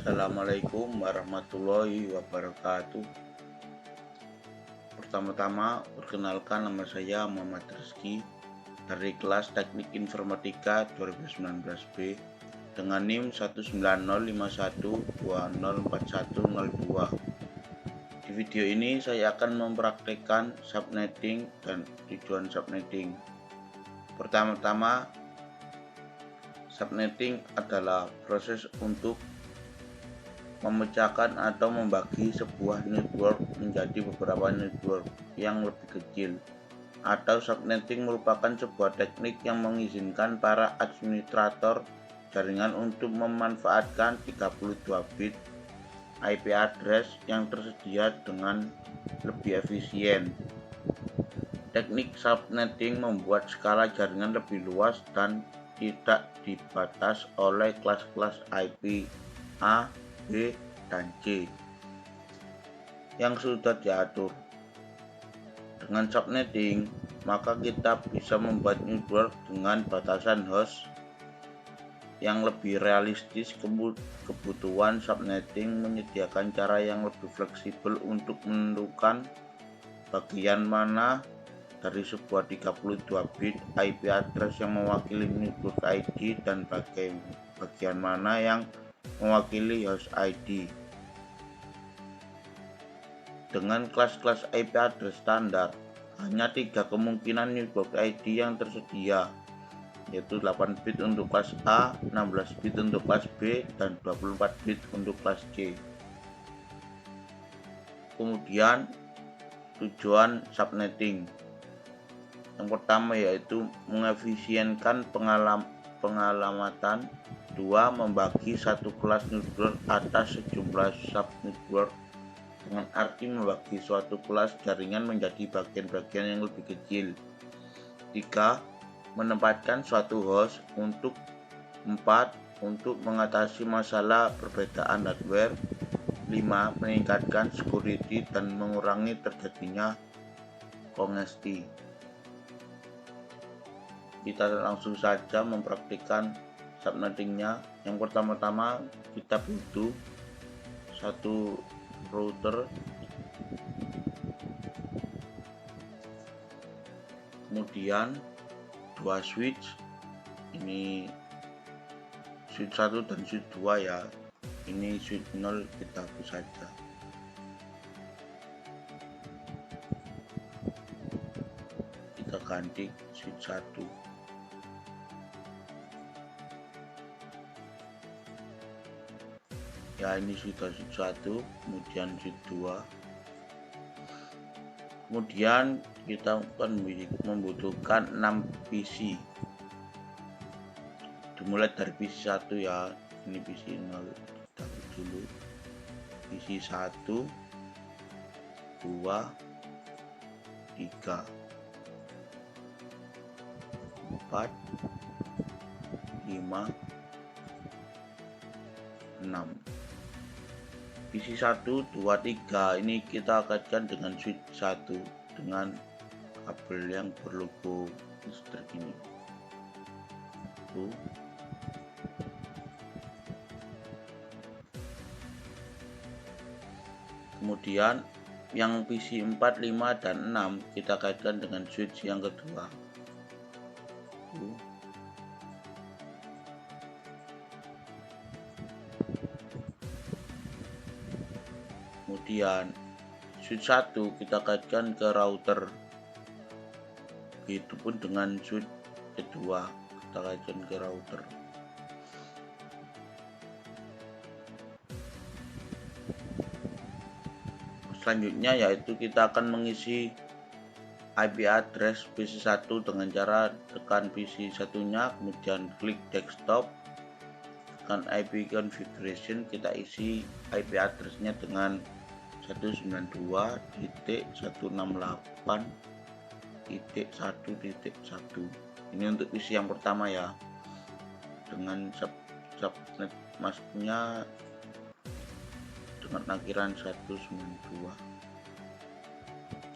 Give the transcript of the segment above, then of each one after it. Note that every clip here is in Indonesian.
Assalamualaikum warahmatullahi wabarakatuh. Pertama-tama, perkenalkan nama saya Muhammad Rizky dari kelas Teknik Informatika 2019B dengan NIM 19051204102. Di video ini saya akan mempraktekkan subnetting dan tujuan subnetting. Pertama-tama, subnetting adalah proses untuk memecahkan atau membagi sebuah network menjadi beberapa network yang lebih kecil, atau subnetting merupakan sebuah teknik yang mengizinkan para administrator jaringan untuk memanfaatkan 32 bit IP address yang tersedia dengan lebih efisien. Teknik subnetting membuat skala jaringan lebih luas dan tidak dibatas oleh kelas-kelas IP A, B, dan C yang sudah diatur. Dengan subnetting, maka kita bisa membuat network dengan batasan host yang lebih realistis. Kebutuhan subnetting menyediakan cara yang lebih fleksibel untuk menentukan bagian mana dari sebuah 32 bit IP address yang mewakili network ID dan bagian mana yang mewakili host ID. Dengan kelas-kelas IP address standar, hanya 3 kemungkinan network ID yang tersedia, yaitu 8 bit untuk kelas A, 16 bit untuk kelas B, dan 24 bit untuk kelas C. Kemudian, tujuan subnetting. Yang pertama yaitu mengefisienkan pengalamatan. 2. Membagi satu kelas network atas sejumlah subnetwork, dengan arti membagi suatu kelas jaringan menjadi bagian-bagian yang lebih kecil. 3. Menempatkan suatu host. 4. Untuk mengatasi masalah perbedaan hardware. 5. Meningkatkan security dan mengurangi terjadinya kongesti. Kita langsung saja mempraktikkan subnettingnya. Yang pertama-tama kita butuh satu router, kemudian 2 switch, ini switch 1 dan switch 2 ya, ini switch 0 kita hapus saja. Kita ganti switch 1. Ya, ini sudah switch 1, kemudian switch 2. Kemudian kita akan membutuhkan 6 PC. Dimulai dari PC 1 ya, ini PC 0 kita hapus dulu. PC 1, 2, 3, 4, 5, 6. PC 1, 2, 3 ini kita kaitkan dengan switch 1 dengan kabel yang berlogo listrik ini. Kemudian yang PC 4, 5, dan 6 kita kaitkan dengan switch yang kedua. Kemudian switch 1 kita kaitkan ke router. Begitupun dengan switch kedua kita kaitkan ke router. Selanjutnya yaitu kita akan mengisi IP address PC 1 dengan cara tekan PC satunya, kemudian klik desktop, tekan IP configuration, kita isi IP addressnya dengan 192.168.1.1. Ini untuk PC yang pertama ya, dengan subnet masknya dengan akhiran 192.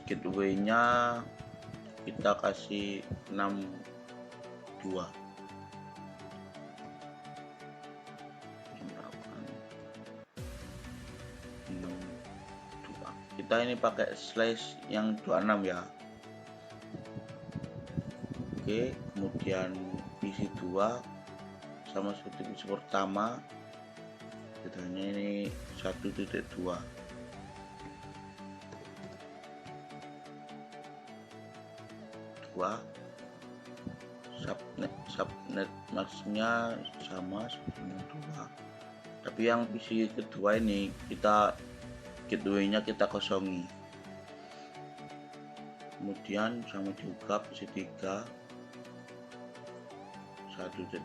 Gateway-nya kita kasih 62. kita ini pakai slash yang 26 ya. Oke, kemudian isi 2 sama seperti isi pertama, bedanya ini 1.2. Subnet masknya sama seperti 2, tapi yang PC kedua ini kita gateway-nya kita kosongi. Kemudian sama juga PC 3 1.3.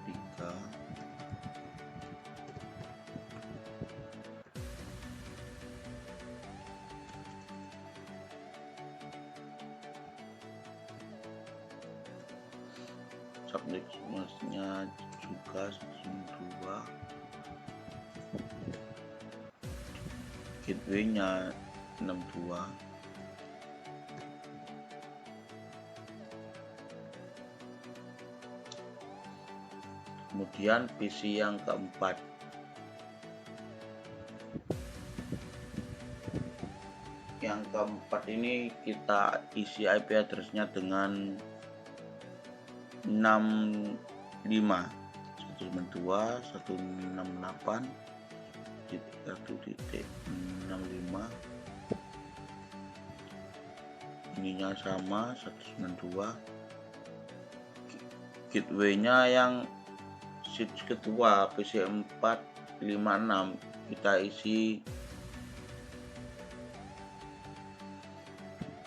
Subnet masknya juga 2, gateway-nya 62. Kemudian PC yang keempat, ini kita isi IP address-nya dengan 65 192 168 1.65, ininya sama 192. Gateway-nya yang switch kedua PC 456 kita isi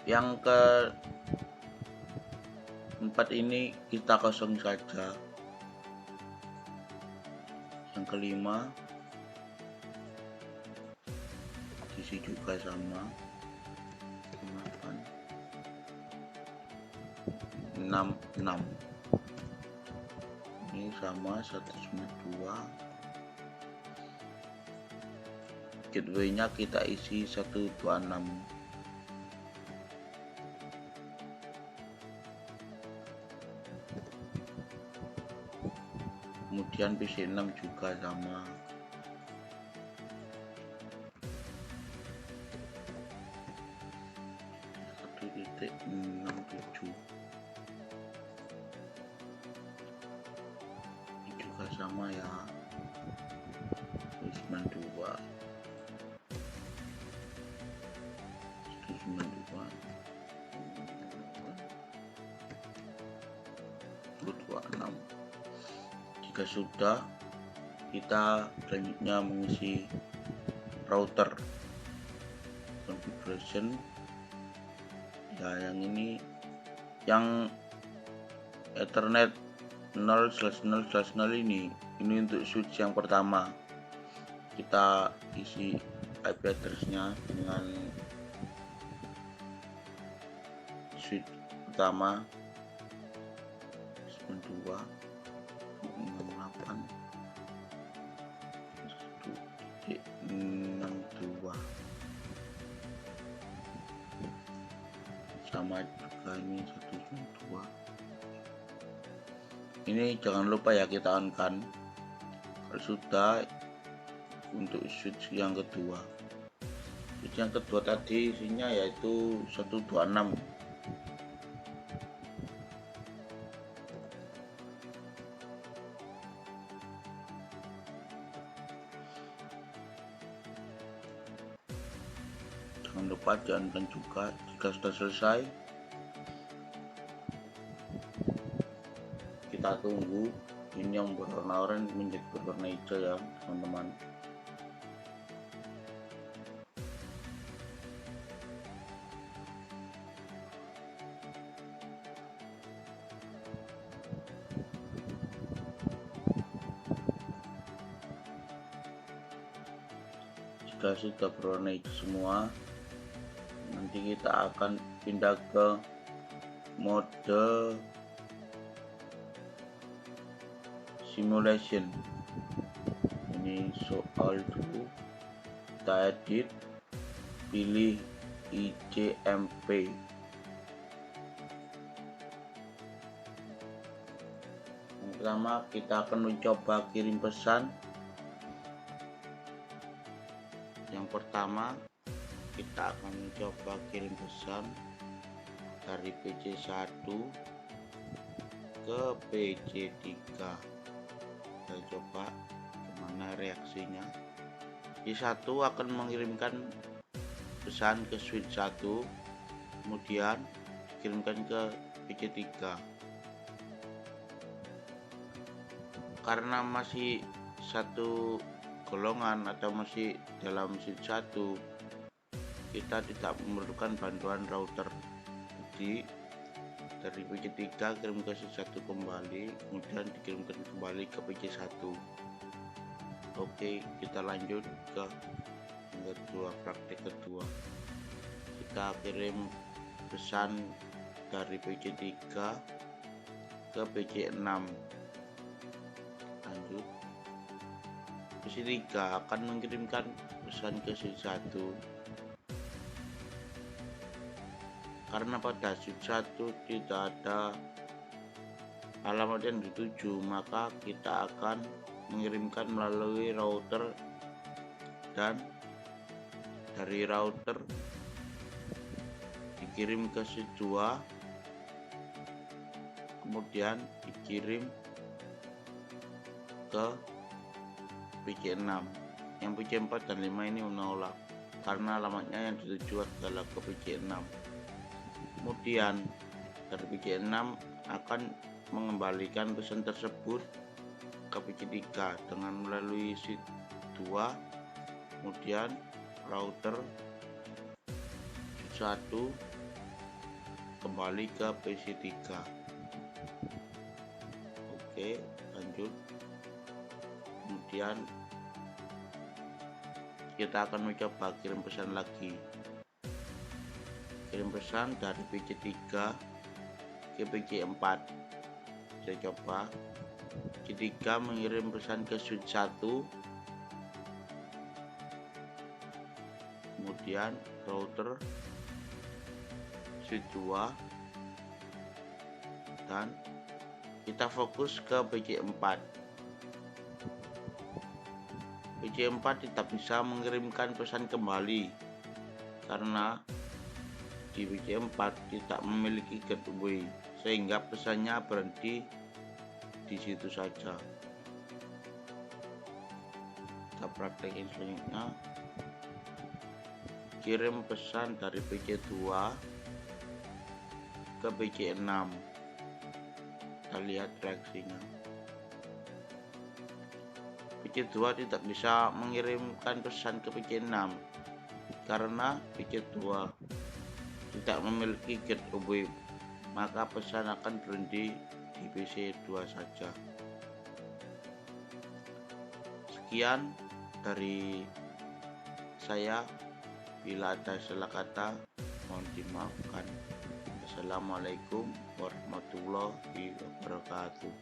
yang ke 4 ini kita kosong saja. Yang kelima isi juga sama 66, ini sama 192. Gateway-nya kita isi 126. Kemudian PC 6 juga sama. Titik 67 ini juga sama ya, 92 126. Jika sudah, kita selanjutnya mengisi router configuration ya. Yang ini yang Ethernet 0/0/0 ini untuk switch yang pertama, kita isi IP address-nya dengan switch pertama 2 68 1.62 sama juga ini 192. Ini jangan lupa ya kita on kan kalau sudah. Untuk switch yang kedua, tadi isinya yaitu 126. Jangan lupa diankan juga. Jika sudah selesai, kita tunggu ini yang berwarna oranye menjadi berwarna hijau ya teman-teman. Jika sudah berwarna hijau semua, nanti kita akan pindah ke mode simulation. Ini soal dulu, kita edit, pilih ICMP. Yang pertama kita akan mencoba kirim pesan. Yang pertama kita akan mencoba kirim pesan dari PC1 ke PC3. Kita coba gimana reaksinya. PC1 akan mengirimkan pesan ke switch 1, kemudian dikirimkan ke PC3. Karena masih satu golongan atau masih dalam switch 1, kita tidak memerlukan bantuan router. Jadi dari PC3 kirim ke switch 1 kembali, kemudian dikirimkan kembali ke PC1. Oke, kita lanjut ke praktek kedua. Kita kirim pesan dari PC3 ke PC6. Lanjut, PC3 akan mengirimkan pesan ke switch 1. Karena pada switch 1 tidak ada alamat yang dituju, maka kita akan mengirimkan melalui router, dan dari router dikirim ke switch 2, kemudian dikirim ke PC6. Yang PC4 dan 5 ini menolak karena alamatnya yang dituju adalah ke PC6. Kemudian dari PC6 akan mengembalikan pesan tersebut ke PC3 dengan melalui switch 2, kemudian router switch 1 kembali ke PC3. Oke, lanjut. Kemudian kita akan mencoba kirim pesan lagi. Kirim pesan dari PC3 ke PC4. Saya coba. PC3 mengirim pesan ke switch 1, kemudian router switch 2, dan kita fokus ke PC4. PC4 tidak bisa mengirimkan pesan kembali karena di PC4 tidak memiliki gateway, sehingga pesannya berhenti di situ saja. Kita praktekin selanjutnya. Kirim pesan dari PC2 ke PC6. Kita lihat reaksinya. PC2 tidak bisa mengirimkan pesan ke PC6 karena PC2 tidak memiliki gateway, maka pesan akan berhenti di PC2 saja. Sekian dari saya. Bila ada salah kata, mohon dimaafkan. Assalamualaikum warahmatullahi wabarakatuh.